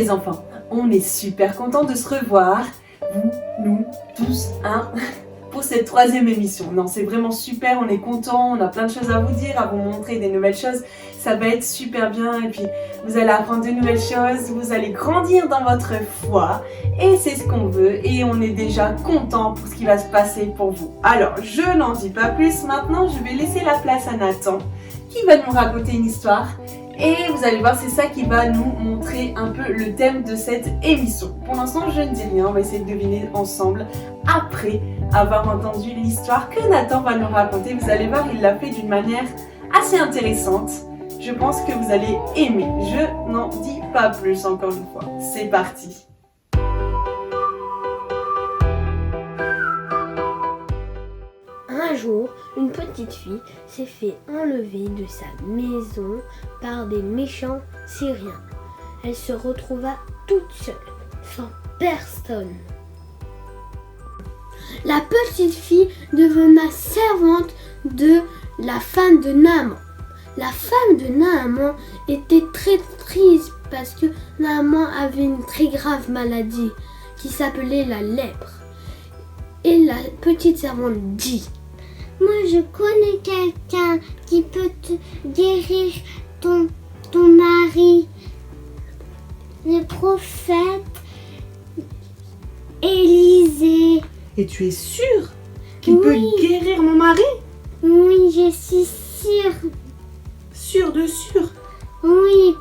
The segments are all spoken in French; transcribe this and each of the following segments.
les enfants, on est super contents de se revoir, vous, nous, tous, pour cette 3e émission. Non, c'est vraiment super, on est contents, on a plein de choses à vous dire, à vous montrer des nouvelles choses. Ça va être super bien et puis vous allez apprendre de nouvelles choses, vous allez grandir dans votre foi et c'est ce qu'on veut et on est déjà content pour ce qui va se passer pour vous. Alors, je n'en dis pas plus, maintenant je vais laisser la place à Nathan qui va nous raconter une histoire. Et vous allez voir, c'est ça qui va nous montrer un peu le thème de cette émission. Pour l'instant, je ne dis rien, on va essayer de deviner ensemble après avoir entendu l'histoire que Nathan va nous raconter. Vous allez voir, il l'a fait d'une manière assez intéressante. Je pense que vous allez aimer. Je n'en dis pas plus encore une fois. C'est parti. Un jour, une petite fille s'est fait enlever de sa maison par des méchants Syriens. Elle se retrouva toute seule, sans personne. La petite fille devena servante de la femme de Naaman. La femme de Naaman était très triste parce que Naaman avait une très grave maladie qui s'appelait la lèpre. Et la petite servante dit: moi, je connais quelqu'un qui peut te guérir ton mari, le prophète Élisée. Et tu es sûre qu'il peut guérir mon mari? Oui, je suis sûre. Sûre de sûr? Oui,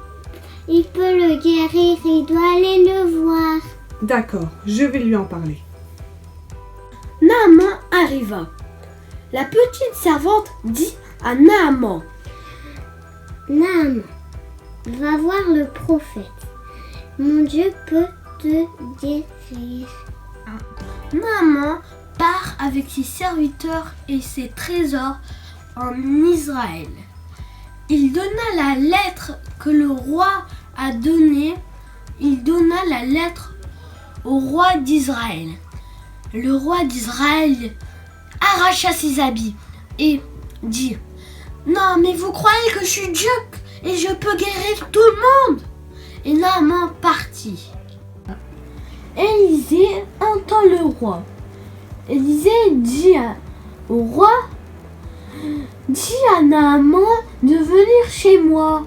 il peut le guérir, il doit aller le voir. D'accord, je vais lui en parler. Naaman arriva. La petite servante dit à Naaman: Naaman, va voir le prophète. Mon Dieu peut te guérir. Naaman part avec ses serviteurs et ses trésors en Israël. Il donna la lettre que le roi a donnée. Il donna la lettre au roi d'Israël. Le roi d'Israël arracha ses habits et dit: non, mais vous croyez que je suis Dieu et je peux guérir tout le monde? Et Naaman partit. Élisée entend le roi. Élisée dit au roi: dis à Naaman de venir chez moi.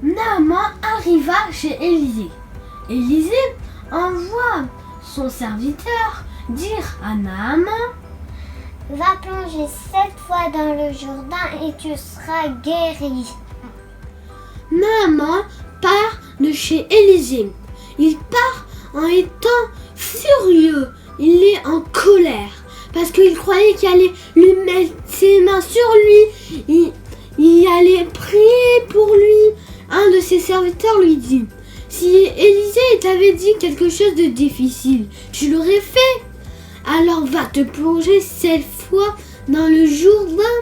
Naaman arriva chez Élisée. Élisée envoie son serviteur dire à Naaman: va plonger 7 fois dans le Jourdain et tu seras guéri. Naaman part de chez Élisée. Il part en étant furieux. Il est en colère parce qu'il croyait qu'il allait lui mettre ses mains sur lui. Il allait prier pour lui. Un de ses serviteurs lui dit: si Élisée t'avait dit quelque chose de difficile, tu l'aurais fait. Alors va te plonger 7 fois dans le Jourdain.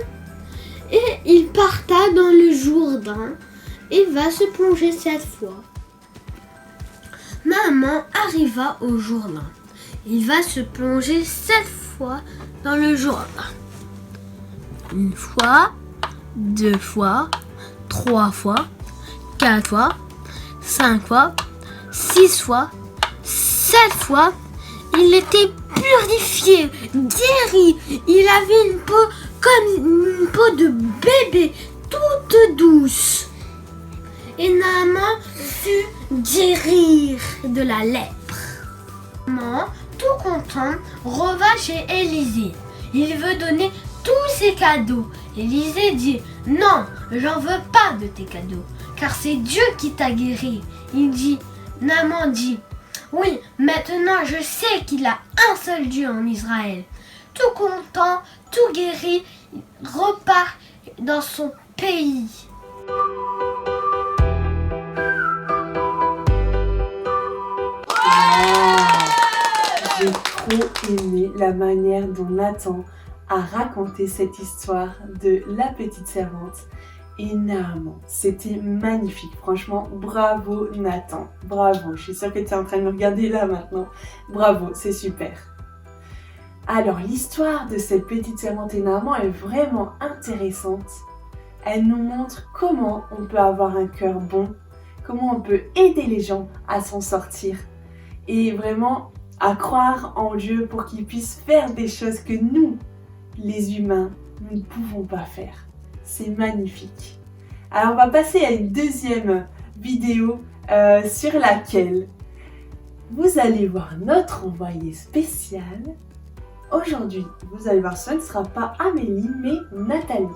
Et il parta dans le Jourdain et va se plonger 7 fois. Naaman arriva au Jourdain. Il va se plonger 7 fois dans le Jourdain. 1 fois, 2 fois, 3 fois, 4 fois, 5 fois, 6 fois, 7 fois. Il était purifié, guéri. Il avait une peau comme une peau de bébé, toute douce. Et Naaman fut guérir de la lèpre. Naaman, tout content, revint chez Élisée. Il veut donner tous ses cadeaux. Élisée dit: non, j'en veux pas de tes cadeaux, car c'est Dieu qui t'a guéri. Naaman dit: oui, maintenant je sais qu'il a un seul Dieu en Israël. Tout content, tout guéri, il repart dans son pays. J'ai trop aimé la manière dont Nathan a raconté cette histoire de la petite servante et Naaman. C'était magnifique, franchement, bravo Nathan, bravo. Je suis sûre que tu es en train de me regarder là maintenant. Bravo, c'est super. Alors, l'histoire de cette petite servante et Naaman est vraiment intéressante. Elle nous montre comment on peut avoir un cœur bon, comment on peut aider les gens à s'en sortir et vraiment à croire en Dieu pour qu'il puisse faire des choses que nous, les humains, nous ne pouvons pas faire. C'est magnifique. Alors on va passer à une deuxième vidéo sur laquelle vous allez voir notre envoyé spécial. Aujourd'hui, vous allez voir, ce ne sera pas Amélie, mais Nathalie.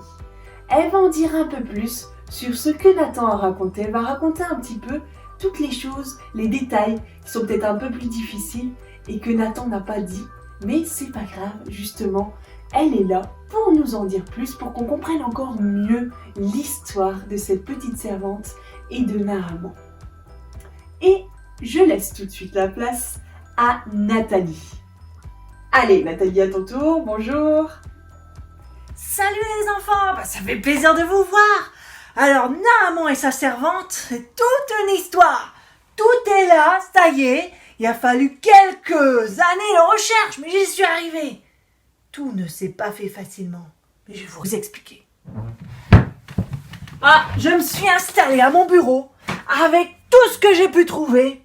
Elle va en dire un peu plus sur ce que Nathan a raconté. Elle va raconter un petit peu toutes les choses, les détails qui sont peut-être un peu plus difficiles et que Nathan n'a pas dit. Mais c'est pas grave, justement, elle est là pour nous en dire plus, pour qu'on comprenne encore mieux l'histoire de cette petite servante et de Naaman. Et je laisse tout de suite la place à Nathalie. Allez, Nathalie, à ton tour, bonjour. Salut les enfants, ça fait plaisir de vous voir. Alors Naaman et sa servante, c'est toute une histoire. Tout est là, ça y est. Il a fallu quelques années de recherche, mais j'y suis arrivée. Tout ne s'est pas fait facilement, mais je vais vous expliquer. Je me suis installée à mon bureau avec tout ce que j'ai pu trouver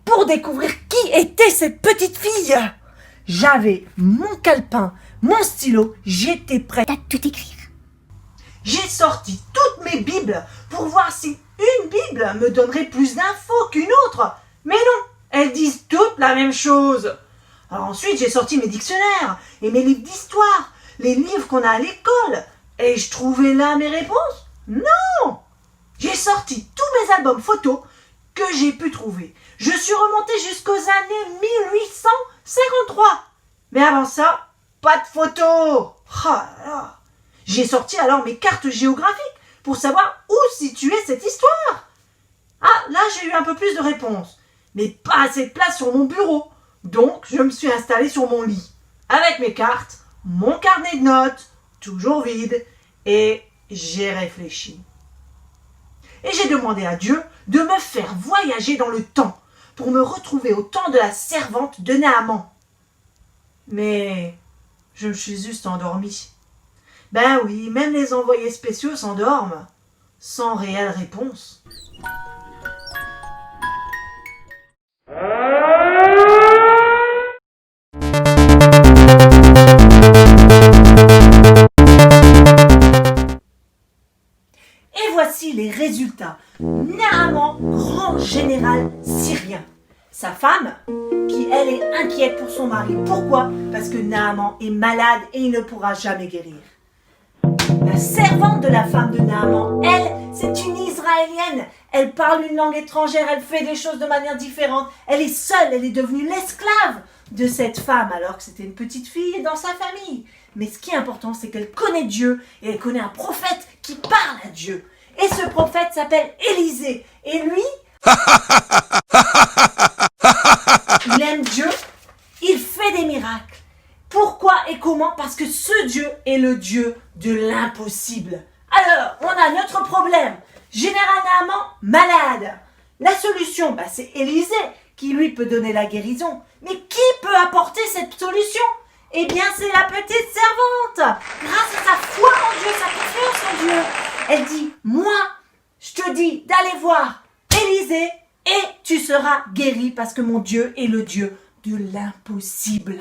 pour découvrir qui était cette petite fille. J'avais mon calepin, mon stylo, j'étais prête T'as tout écrire. J'ai sorti toutes mes bibles pour voir si une bible me donnerait plus d'infos qu'une autre. Mais non, elles disent toutes la même chose. Alors ensuite, j'ai sorti mes dictionnaires et mes livres d'histoire, les livres qu'on a à l'école. Et je trouvais là mes réponses? Non! J'ai sorti tous mes albums photos que j'ai pu trouver. Je suis remontée jusqu'aux années 1853. Mais avant ça, pas de photos. J'ai sorti alors mes cartes géographiques pour savoir où situer cette histoire. Là j'ai eu un peu plus de réponses, mais pas assez de place sur mon bureau. Donc je me suis installée sur mon lit, avec mes cartes, mon carnet de notes, toujours vide, et j'ai réfléchi. Et j'ai demandé à Dieu de me faire voyager dans le temps pour me retrouver au temps de la servante de Naaman. Mais je me suis juste endormie. Ben oui, même les envoyés spéciaux s'endorment, sans réelle réponse. Et voici les résultats. Naaman, grand général syrien. Sa femme, qui elle est inquiète pour son mari. Pourquoi? Parce que Naaman est malade et il ne pourra jamais guérir. La servante de la femme de Naaman, elle, c'est une Israélienne. Elle parle une langue étrangère, elle fait des choses de manière différente. Elle est seule, elle est devenue l'esclave de cette femme, alors que c'était une petite fille dans sa famille. Mais ce qui est important, c'est qu'elle connaît Dieu et elle connaît un prophète qui parle à Dieu. Et ce prophète s'appelle Élisée. Et lui, il aime Dieu, il fait des miracles. Pourquoi et comment? Parce que ce Dieu est le Dieu de l'impossible. Alors, on a notre problème. Général Naaman, malade. La solution, c'est Élisée qui lui peut donner la guérison. Mais qui peut apporter cette solution? Eh bien, c'est la petite servante. Grâce à sa foi en Dieu, sa confiance en Dieu, elle dit, moi, je te dis d'aller voir Élisée et tu seras guéri parce que mon Dieu est le Dieu de l'impossible.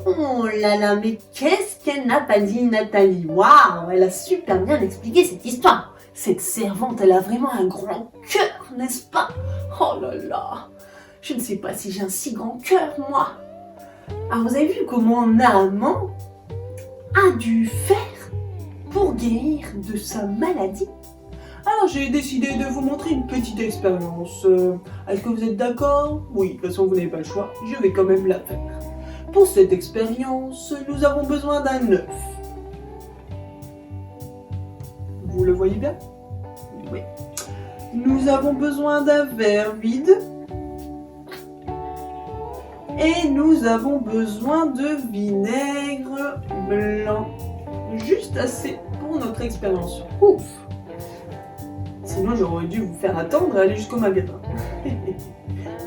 Oh là là, mais qu'est-ce qu'elle n'a pas dit, Nathalie? Waouh, elle a super bien expliqué cette histoire. Cette servante, elle a vraiment un grand cœur, n'est-ce pas? Oh là là, je ne sais pas si j'ai un si grand cœur, moi. Alors, vous avez vu comment Naaman a dû faire pour guérir de sa maladie? Alors, j'ai décidé de vous montrer une petite expérience. Est-ce que vous êtes d'accord? Oui, de toute façon, vous n'avez pas le choix, je vais quand même la faire. Pour cette expérience, nous avons besoin d'un œuf. Vous le voyez bien? Oui. Nous avons besoin d'un verre vide. Et nous avons besoin de vinaigre blanc. Juste assez pour notre expérience. Ouf! Sinon, j'aurais dû vous faire attendre et aller jusqu'au magasin.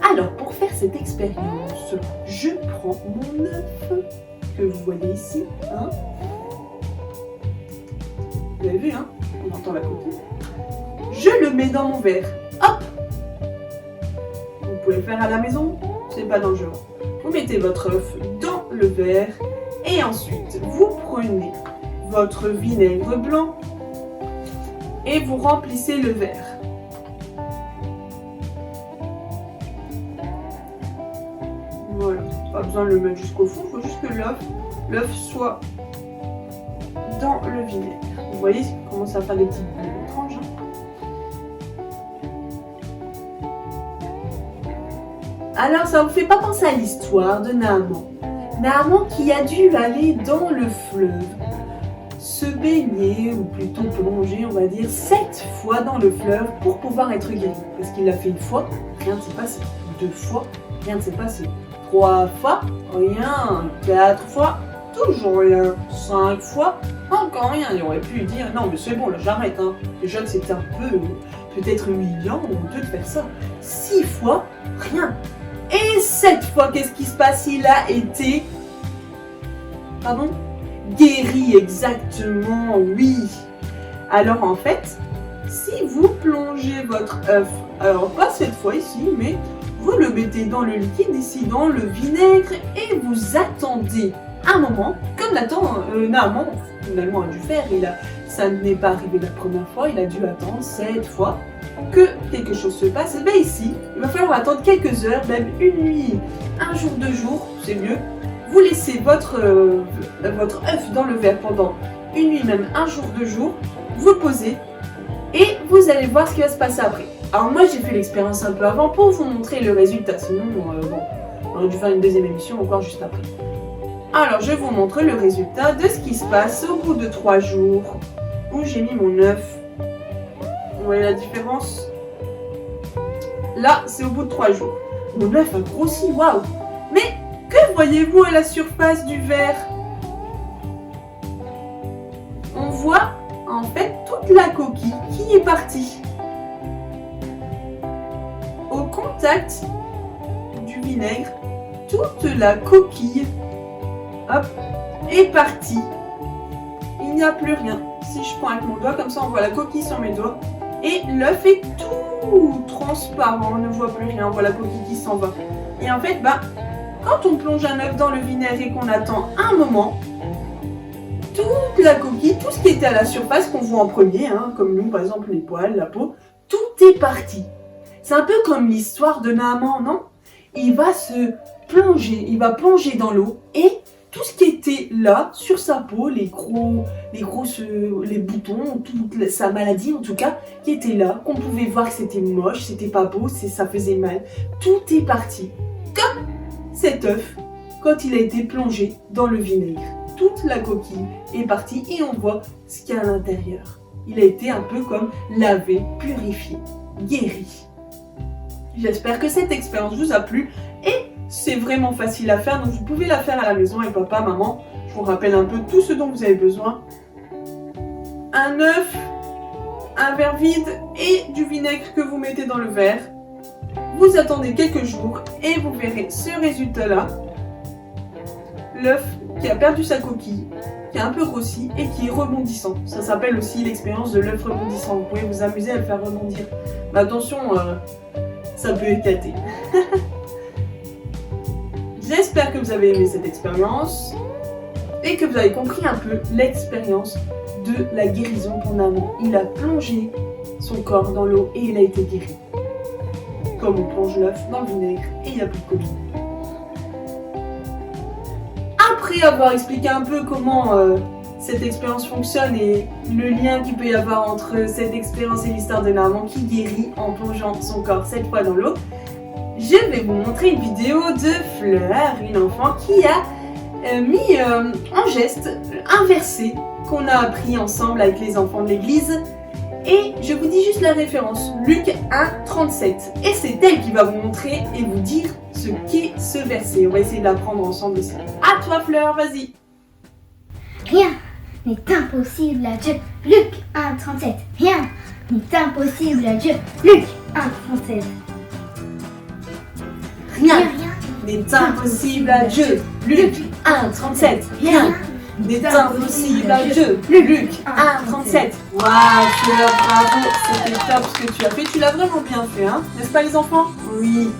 Alors, pour faire cette expérience, je prends mon œuf que vous voyez ici. Vous avez vu, on entend la coquille. Je le mets dans mon verre. hop, vous pouvez le faire à la maison, c'est pas dangereux. Vous mettez votre œuf dans le verre et ensuite vous prenez votre vinaigre blanc et vous remplissez le verre. Voilà, pas besoin de le mettre jusqu'au fond, il faut juste que l'œuf soit dans le vinaigre. Vous voyez, ça commence à faire des petites bulles étranges. Alors, ça vous fait pas penser à l'histoire de Naaman. Naaman qui a dû aller dans le fleuve, se baigner, ou plutôt plonger, on va dire, 7 fois dans le fleuve pour pouvoir être guéri. Parce qu'il l'a fait une fois, rien ne s'est passé. 2 fois, rien ne s'est passé. 3 fois, rien. 4 fois, toujours rien. 5 fois, encore rien. Il aurait pu dire, non mais c'est bon, là j'arrête. Hein. Déjà que c'était un peu, peut-être humiliant ou honteux de faire ça. 6 fois, rien. Et 7 fois, qu'est-ce qui se passe? Il a été... Pardon? Guéri, exactement, oui. Alors en fait, si vous plongez votre œuf, alors pas cette fois ici, mais vous le mettez dans le liquide ici, dans le vinaigre, et vous attendez un moment, comme Naaman finalement a dû faire, ça n'est pas arrivé la première fois, il a dû attendre 7 fois que quelque chose se passe. Et bien ici, il va falloir attendre quelques heures, même une nuit, un jour, 2 jours, c'est mieux. Vous laissez votre œuf dans le verre pendant une nuit, même un jour, 2 jours, vous le posez et vous allez voir ce qui va se passer après. Alors moi j'ai fait l'expérience un peu avant pour vous montrer le résultat, sinon on aurait dû faire une deuxième émission encore juste après. Alors je vous montre le résultat de ce qui se passe au bout de 3 jours où j'ai mis mon œuf. Vous voyez la différence? Là c'est au bout de 3 jours. Mon œuf a grossi, waouh! Mais que voyez-vous à la surface du verre? On voit en fait toute la coquille qui est partie. Au contact du vinaigre, toute la coquille, hop, est partie. Il n'y a plus rien. Si je prends avec mon doigt, comme ça on voit la coquille sur mes doigts. Et l'œuf est tout transparent, on ne voit plus rien, on voit la coquille qui s'en va. Et en fait, quand on plonge un œuf dans le vinaigre et qu'on attend un moment, toute la coquille, tout ce qui était à la surface qu'on voit en premier, hein, comme nous par exemple les poils, la peau, tout est parti. C'est un peu comme l'histoire de Naaman, non? Il va plonger dans l'eau et tout ce qui était là, sur sa peau, les boutons, toute sa maladie en tout cas, qui était là, qu'on pouvait voir que c'était moche, c'était pas beau, ça faisait mal, tout est parti. Comme cet œuf, quand il a été plongé dans le vinaigre, toute la coquille est partie et on voit ce qu'il y a à l'intérieur. Il a été un peu comme lavé, purifié, guéri. J'espère que cette expérience vous a plu et c'est vraiment facile à faire, donc vous pouvez la faire à la maison avec papa, maman. Je vous rappelle un peu tout ce dont vous avez besoin. Un œuf, un verre vide et du vinaigre que vous mettez dans le verre. Vous attendez quelques jours et vous verrez ce résultat-là. L'œuf qui a perdu sa coquille, qui a un peu grossi et qui est rebondissant. Ça s'appelle aussi l'expérience de l'œuf rebondissant. Vous pouvez vous amuser à le faire rebondir. Mais attention, ça peut éclater. J'espère que vous avez aimé cette expérience et que vous avez compris un peu l'expérience de la guérison pour Naaman. Il a plongé son corps dans l'eau et il a été guéri. Comme on plonge l'œuf dans le vinaigre et il n'y a plus de coquille. Après avoir expliqué un peu comment cette expérience fonctionne et le lien qu'il peut y avoir entre cette expérience et l'histoire de Naaman qui guérit en plongeant son corps 7 fois dans l'eau, je vais vous montrer une vidéo de Fleur, une enfant qui a mis en geste un verset qu'on a appris ensemble avec les enfants de l'église. Et je vous dis juste la référence, Luc 1, 37. Et c'est elle qui va vous montrer et vous dire ce qu'est ce verset. On va essayer de l'apprendre ensemble aussi. À toi Fleur, vas-y. Rien n'est impossible à Dieu. Luc 1, 37. Rien n'est impossible à Dieu. Luc 1, 37. Rien n'est impossible à Dieu. Luc 1, 37. Rien n'est impossible à Dieu. Luc 1,37. Waouh, Fleur, bravo, c'était top ce que tu as fait. Tu l'as vraiment bien fait, hein, n'est-ce pas les enfants? Oui.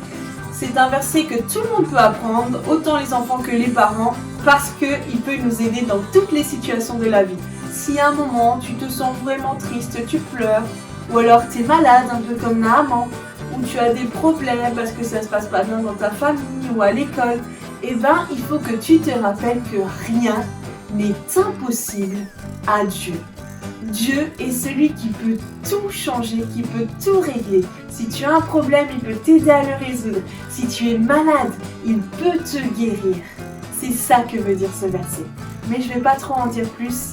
C'est un verset que tout le monde peut apprendre, autant les enfants que les parents, parce qu'il peut nous aider dans toutes les situations de la vie. Si à un moment tu te sens vraiment triste, tu pleures, ou alors tu es malade, un peu comme Naaman, ou tu as des problèmes parce que ça se passe pas bien dans ta famille ou à l'école, eh ben il faut que tu te rappelles que rien n'est impossible à Dieu. Dieu est celui qui peut tout changer, qui peut tout régler. Si tu as un problème, il peut t'aider à le résoudre. Si tu es malade, il peut te guérir. C'est ça que veut dire ce verset. Mais je ne vais pas trop en dire plus,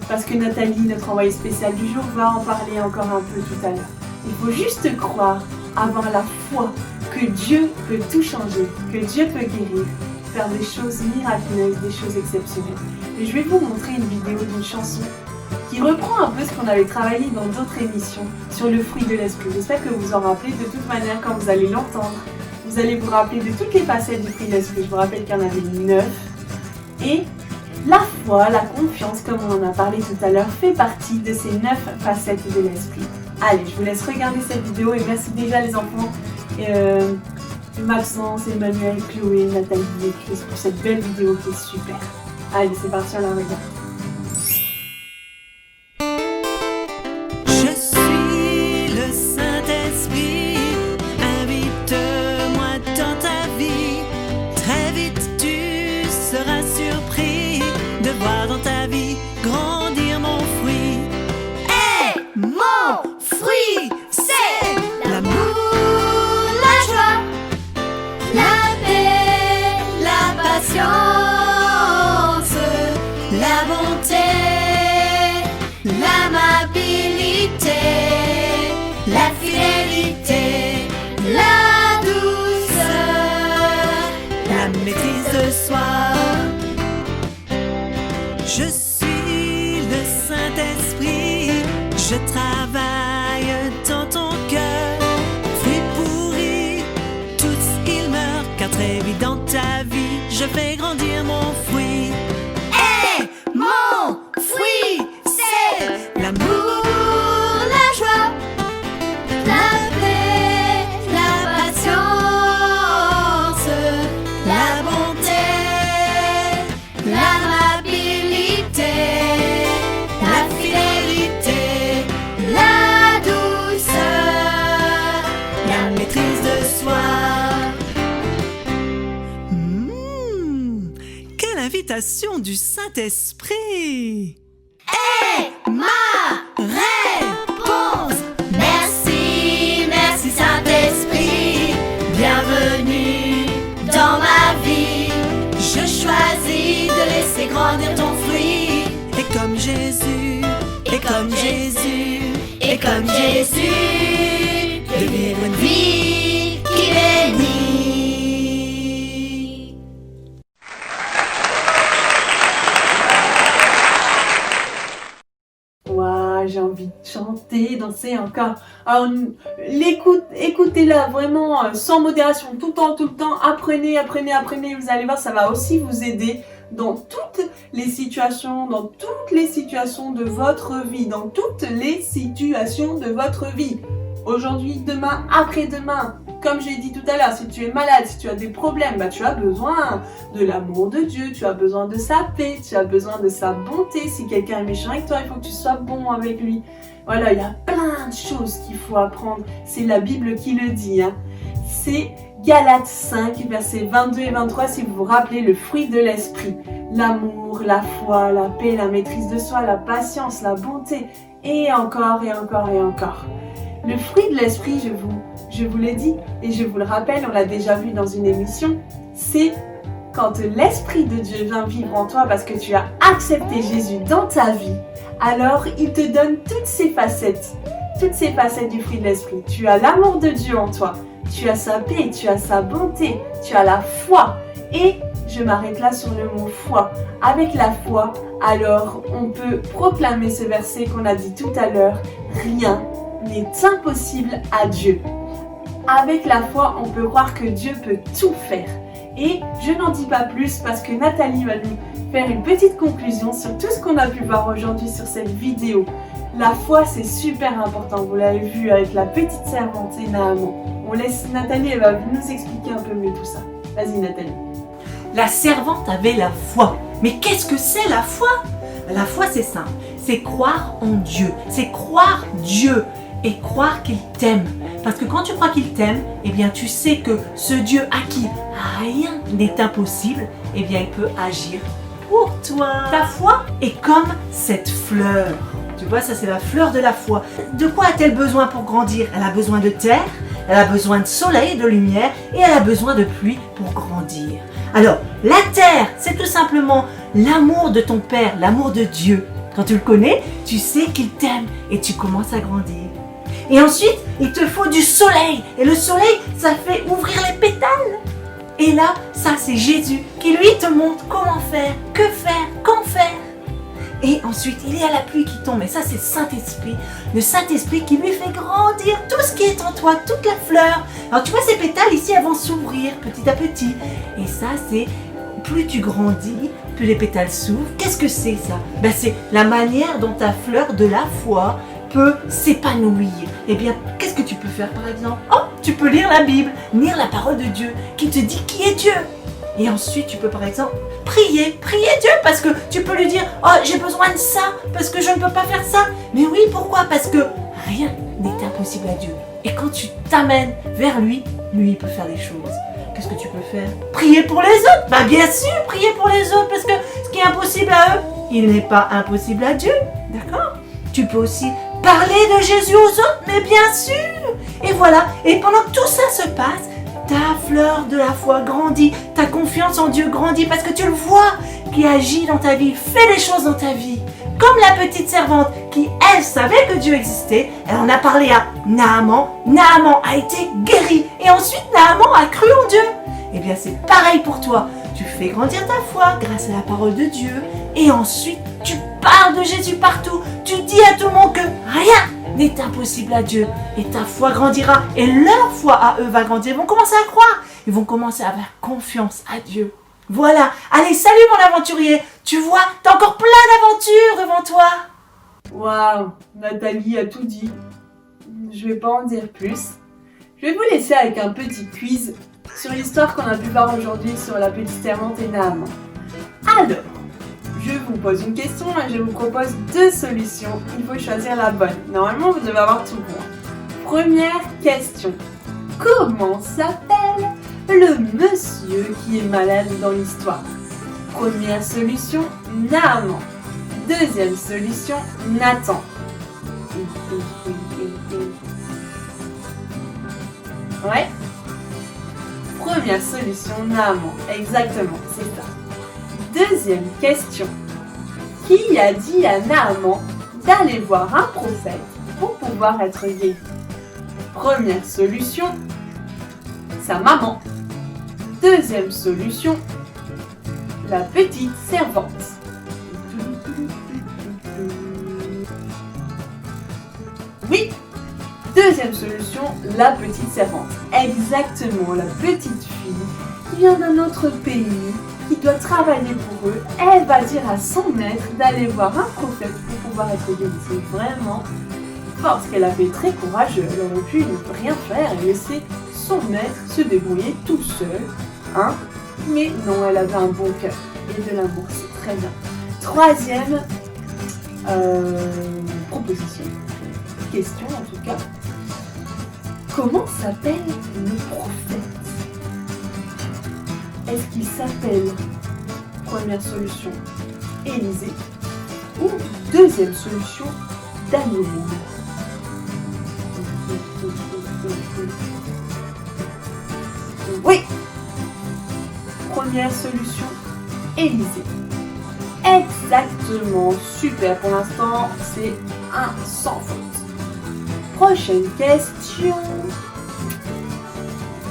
parce que Nathalie, notre envoyée spéciale du jour, va en parler encore un peu tout à l'heure. Il faut juste croire, avoir la foi que Dieu peut tout changer, que Dieu peut guérir, faire des choses miraculeuses, des choses exceptionnelles. Et je vais vous montrer une vidéo d'une chanson qui reprend un peu ce qu'on avait travaillé dans d'autres émissions sur le fruit de l'esprit. J'espère que vous vous en rappelez. De toute manière, quand vous allez l'entendre, vous allez vous rappeler de toutes les facettes du fruit de l'esprit. Je vous rappelle qu'il y en avait 9. Et la foi, la confiance, comme on en a parlé tout à l'heure, fait partie de ces 9 facettes de l'esprit. Allez, je vous laisse regarder cette vidéo et merci déjà les enfants, Maxence, Emmanuel, Chloé, Nathalie et Chris pour cette belle vidéo qui est super. Allez, c'est parti, on la regarde. La bonté, l'amabilité, la fidélité, la douceur, la maîtrise de soi. Je suis le Saint-Esprit, je travaille dans ton cœur. Fruit pourri, tous ils meurent, car très vite dans ta vie, je fais grandir mon fruit. Mon fruit, c'est l'amour, la joie, la paix, la patience, la bonté, l'amabilité, la fidélité, la douceur, la maîtrise de soi. Quelle invitation du Saint-Esprit! Et ma réponse, merci, merci Saint-Esprit, bienvenue dans ma vie. Je choisis de laisser grandir ton fruit. Et comme Jésus, et comme Jésus, et comme Jésus, de vivre une vie qui bénit. J'ai envie de chanter, danser encore. Alors, écoutez-la vraiment sans modération, tout le temps. Apprenez. Vous allez voir, ça va aussi vous aider dans toutes les situations, de votre vie, dans toutes les situations de votre vie. Aujourd'hui, demain, après-demain. Comme j'ai dit tout à l'heure, si tu es malade, si tu as des problèmes, tu as besoin de l'amour de Dieu, tu as besoin de sa paix, tu as besoin de sa bonté. Si quelqu'un est méchant avec toi, il faut que tu sois bon avec lui. Voilà, il y a plein de choses qu'il faut apprendre. C'est la Bible qui le dit. C'est Galates 5, versets 22 et 23, si vous vous rappelez, le fruit de l'esprit. L'amour, la foi, la paix, la maîtrise de soi, la patience, la bonté, et encore. Le fruit de l'esprit, je vous l'ai dit et je vous le rappelle, on l'a déjà vu dans une émission, c'est quand l'Esprit de Dieu vient vivre en toi parce que tu as accepté Jésus dans ta vie, alors il te donne toutes ces facettes du fruit de l'Esprit. Tu as l'amour de Dieu en toi, tu as sa paix, tu as sa bonté, tu as la foi. Et je m'arrête là sur le mot foi. Avec la foi, alors on peut proclamer ce verset qu'on a dit tout à l'heure, rien n'est impossible à Dieu. Avec la foi, on peut croire que Dieu peut tout faire. Et je n'en dis pas plus parce que Nathalie va nous faire une petite conclusion sur tout ce qu'on a pu voir aujourd'hui sur cette vidéo. La foi, c'est super important, vous l'avez vu avec la petite servante et Naaman. On laisse Nathalie, elle va nous expliquer un peu mieux tout ça. Vas-y Nathalie. La servante avait la foi. Mais qu'est-ce que c'est la foi? La foi, c'est simple. C'est croire en Dieu. C'est croire Dieu et croire qu'il t'aime. Parce que quand tu crois qu'il t'aime, eh bien tu sais que ce Dieu à qui rien n'est impossible, eh bien il peut agir pour toi. Ta foi est comme cette fleur. Tu vois, ça c'est la fleur de la foi. De quoi a-t-elle besoin pour grandir? Elle a besoin de terre, elle a besoin de soleil, de lumière et elle a besoin de pluie pour grandir. Alors, la terre, c'est tout simplement l'amour de ton Père, l'amour de Dieu. Quand tu le connais, tu sais qu'il t'aime et tu commences à grandir. Et ensuite, il te faut du soleil. Et le soleil, ça fait ouvrir les pétales. Et là, ça c'est Jésus qui lui te montre comment faire, que faire, quand faire. Et ensuite, il y a la pluie qui tombe. Et ça, c'est Saint-Esprit. Le Saint-Esprit qui lui fait grandir tout ce qui est en toi, toute la fleur. Alors, tu vois, ces pétales ici, elles vont s'ouvrir petit à petit. Et ça, c'est plus tu grandis, plus les pétales s'ouvrent. Qu'est-ce que c'est ça? Ben, c'est la manière dont ta fleur de la foi peut s'épanouir. Eh bien, qu'est-ce que tu peux faire, par exemple? Oh, tu peux lire la Bible, lire la parole de Dieu qui te dit qui est Dieu. Et ensuite, tu peux par exemple prier Dieu parce que tu peux lui dire « Oh, j'ai besoin de ça parce que je ne peux pas faire ça. » Mais oui, pourquoi? Parce que rien n'est impossible à Dieu. Et quand tu t'amènes vers lui, lui, il peut faire des choses. Qu'est-ce que tu peux faire? Prier pour les autres. Bah bien sûr, prier pour les autres parce que ce qui est impossible à eux, il n'est pas impossible à Dieu. D'accord? Tu peux aussi parler de Jésus aux autres, mais bien sûr. Et voilà. Et pendant que tout ça se passe, ta fleur de la foi grandit, ta confiance en Dieu grandit parce que tu le vois qui agit dans ta vie, fait des choses dans ta vie. Comme la petite servante qui, elle, savait que Dieu existait, elle en a parlé à Naaman. Naaman a été guéri et ensuite Naaman a cru en Dieu. Eh bien, c'est pareil pour toi. Tu fais grandir ta foi grâce à la parole de Dieu et ensuite tu parles de Jésus partout. Tu dis à tout le monde que rien n'est impossible à Dieu. Et ta foi grandira. Et leur foi à eux va grandir. Ils vont commencer à croire. Ils vont commencer à avoir confiance à Dieu. Voilà. Allez, salut mon aventurier. Tu vois, t'as encore plein d'aventures devant toi. Waouh, Nathalie a tout dit. Je vais pas en dire plus. Je vais vous laisser avec un petit quiz sur l'histoire qu'on a pu voir aujourd'hui sur la petite servante et Naaman. Alors, je vous pose une question et je vous propose deux solutions. Il faut choisir la bonne. Normalement, vous devez avoir tout bon. Première question. Comment s'appelle le monsieur qui est malade dans l'histoire? Première solution, Naaman. Deuxième solution, Nathan. Ouais. Première solution, Naaman. Exactement, c'est ça. Deuxième question. Qui a dit à Naaman d'aller voir un prophète pour pouvoir être guéri? Première solution, sa maman. Deuxième solution, la petite servante. Oui, deuxième solution, la petite servante. Exactement, la petite fille qui vient d'un autre pays, qui doit travailler pour eux. Elle va dire à son maître d'aller voir un prophète pour pouvoir être guérie. C'est vraiment fort ce qu'elle a fait, très courageux. Elle aurait pu ne rien faire et laisser son maître se débrouiller tout seul. Hein? Mais non, elle avait un bon cœur et de l'amour, c'est très bien. Troisième proposition, question en tout cas. Comment s'appelle le prophète? Est-ce qu'il s'appelle, première solution, Élisée, ou deuxième solution, Daniel? Oui! Première solution, Élisée. Exactement, super. Pour l'instant, c'est un sans faute. Prochaine question.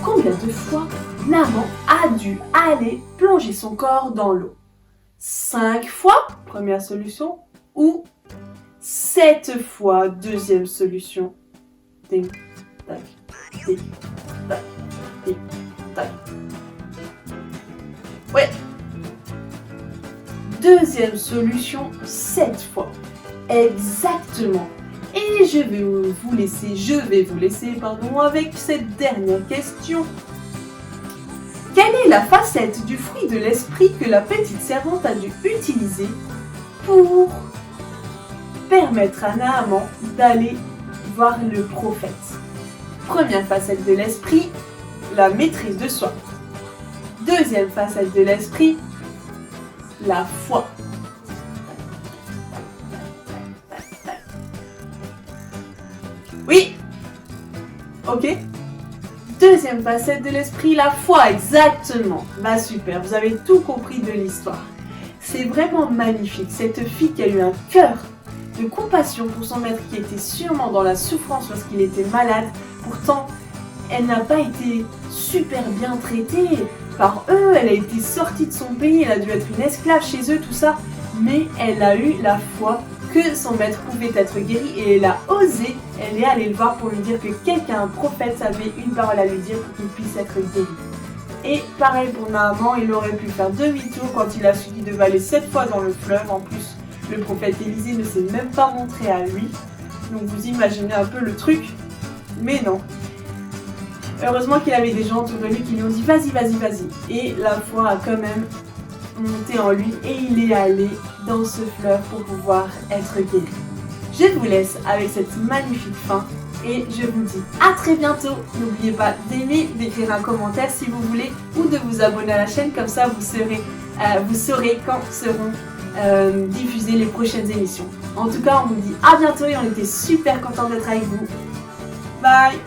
Combien de fois Naaman a dû aller plonger son corps dans l'eau? 5 fois, première solution, ou 7 fois, deuxième solution. Tic, tac, tic, tac, tic, tac. Ouais. Deuxième solution, 7 fois. Exactement. Et je vais vous laisser avec cette dernière question. Quelle est la facette du fruit de l'esprit que la petite servante a dû utiliser pour permettre à Naaman d'aller voir le prophète? Première facette de l'esprit, la maîtrise de soi. Deuxième facette de l'esprit, la foi. Oui. Ok. Deuxième facette de l'esprit, la foi, exactement. Bah super, vous avez tout compris de l'histoire. C'est vraiment magnifique, cette fille qui a eu un cœur de compassion pour son maître qui était sûrement dans la souffrance lorsqu'il était malade. Pourtant, elle n'a pas été super bien traitée par eux, elle a été sortie de son pays, elle a dû être une esclave chez eux, tout ça. Mais elle a eu la foi que son maître pouvait être guéri et elle a osé, elle est allée le voir pour lui dire que quelqu'un, un prophète, avait une parole à lui dire pour qu'il puisse être guéri. Et pareil pour Naaman, il aurait pu faire demi-tour quand il a suivi de aller 7 fois dans le fleuve. En plus, le prophète Élisée ne s'est même pas montré à lui. Donc vous imaginez un peu le truc. Mais non. Heureusement qu'il avait des gens autour de lui qui lui ont dit vas-y, vas-y, vas-y. Et la foi a quand même monté en lui et il est allé dans ce fleuve pour pouvoir être guéri. Je vous laisse avec cette magnifique fin et je vous dis à très bientôt. N'oubliez pas d'aimer, d'écrire un commentaire si vous voulez ou de vous abonner à la chaîne, comme ça vous saurez quand seront diffusées les prochaines émissions. En tout cas, on vous dit à bientôt et on était super contents d'être avec vous. Bye!